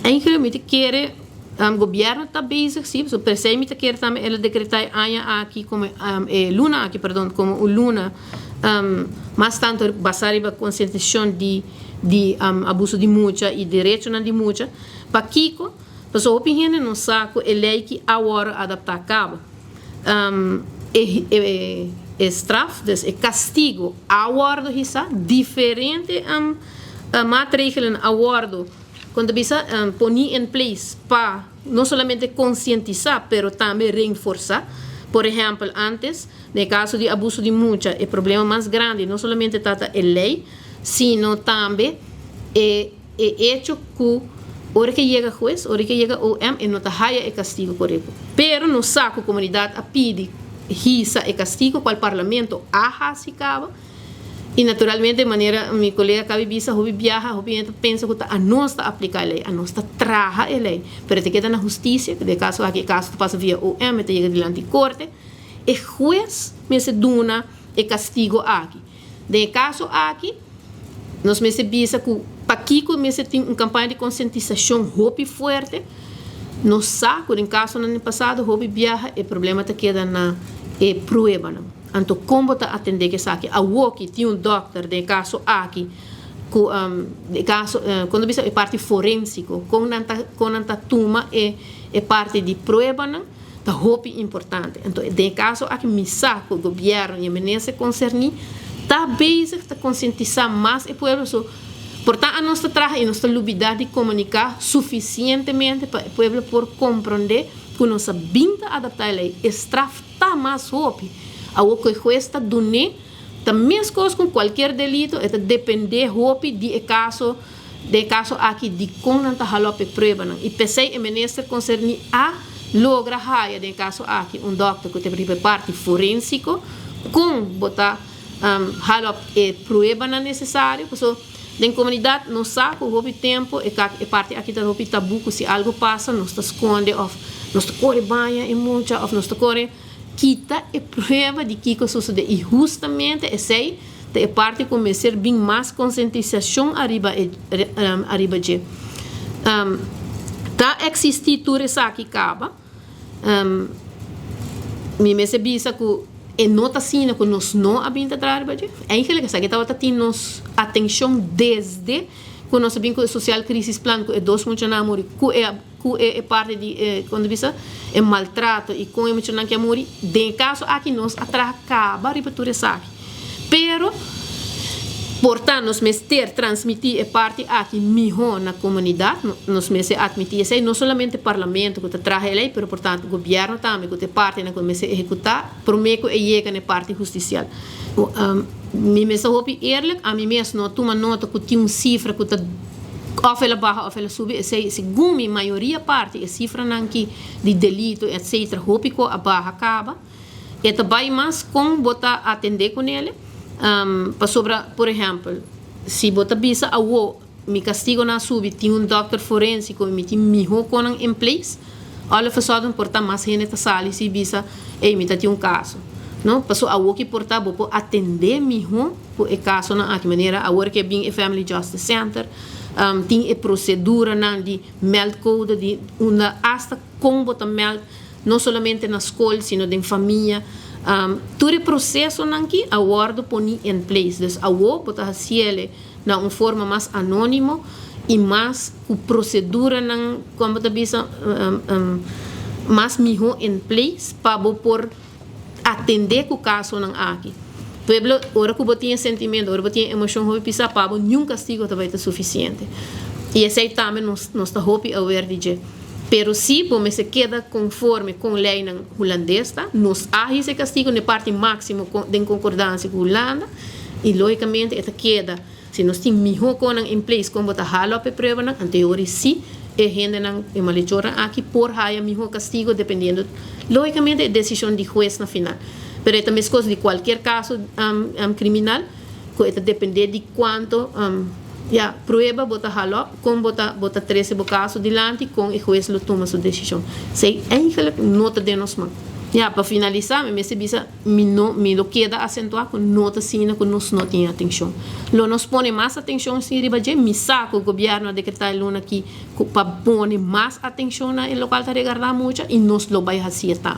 eigenlijk moet querer governo está bezig, sim, so per se moet querer também ela decretar aia aqui como luna aqui, perdão, como o luna mas tanto basare a conscientização de abuso de mucha e direito de mucha, para Kiko, para sua opinião não saco é lei que agora adaptar a cabo. Straf, dus castigo awardo hisa diferente maatregelen awardo quando bisa poni em place para não somente conscientizar, pero também reforçar. Por exemplo, antes, no caso de abuso de mucha, o problema mais grande não somente trata a lei, sino também é hecho que hora que chega juez, hora que chega OM, e não haya o castigo por ele. Pero no saco a comunidade a pedir hisa e castigo qual parlamento a se cava e naturalmente de maneira minha colega cabe visa hobi viaja hobi pensa que a nós está aplicar a lei a nós está traja a lei pero te queda na justiça de caso aqui caso tu passa via OM te chega diante corte e juez me se duna e castigo aqui de caso aqui nós me se visa que para Kiko me se tem campanha de conscientização hopi forte no saco em caso no ano passado hobi viaja e problema te queda na e prueba não então como tá atender que saque a woki tinha doctor de caso aqui de caso quando bisa é parte forensico com nanta tuma e parte de prueba não tá hopi importante então de caso aqui me saco o governo e menese concerni tá bezig tá conscientizar mais e povo so portanto a nossa trabalho e nossa lubidade de comunicar suficientemente para o povo por compreender que nossa binta adaptar a lei estraf tá mais hopi a o que cuesta dune também as coisas com qualquer delito é depender hopi de caso aqui de como tá halope prova não e pensei em ministro concerni a logra haia de caso aqui doctor que tem parte forensico com botar halop e prova não necessário so na comunidade não sabe o tempo e parte aqui da hopi tabu se algo passa nós está esconde of nós está corre banha e muita of nós está corre quita e prova de que sucede e justamente essa é parte começar bem mais conscientização arriba de tá existir tudo isso aqui acaba me bisa que e nota assim que nós não habita trabalho é aquele que sabe que estava tendo nos atenção desde que nós sabemos que o social crisis plan que é dois muito namoro que é parte de quando bisa é maltrato e com emocional que amor de caso aqui nós atracaba repetir isso aqui pero portanto nós mestre transmitir é parte aqui melhor na comunidade nós mestre admitir isso não somente o parlamento que traz a lei pero portanto o governo também que parte na começa a executar prometo e chega na parte judicial me mesmo hopi eerlijk a mim mesmo não toma nota que tem cifra que of ela barra of ela sube segundo a maioria parte a cifra nanki de delito etc hopi ko a barra acaba e também mais com botar atender com ele para sobra por exemplo se botar bisa a me castigo na sube tem doctor forensico me tem miho conan em place olha façado importa mais gente tá sali se bisa e me tem caso não passou a que portar vou atender miho por e caso na aqui maneira a work é bem e family justice center tem a procedura de meld code de uma hasta como botar meld não somente na escola sino na família todo o processo aqui a guarda poni em place dus a botar ciele na forma mais anônimo e mais com procedura como botar bisa mais melhor em place para por atender o caso aqui pueblo ora que botinha sentimento ora botinha emoção hoje pisa para nenhum castigo vai estar suficiente e esse também nós está hope aware de pero se como se queda conforme com a lei holandesa nos há esse castigo na parte máximo de concordância com a Holanda e logicamente esta queda se nós temos melhor conan em place como botar halo a prova na anterior se e gente não é malhechora aqui por haya melhor castigo dependendo logicamente da decisão de juez na final pero é também coisa de qualquer caso criminal que depende de quanto prueba bota halo com bota 13 caso dilante com o juez lo toma sua decisão sei é nota de nós Ya, para finalizar, me bisa me lo queda acentuar com nota sina com nós não tem atenção. Lo nos pone mais atenção se riba je me saco o governo a decretar luna aqui para pôr mais atenção na local tá regardar muito e nós lo vai fazer tam.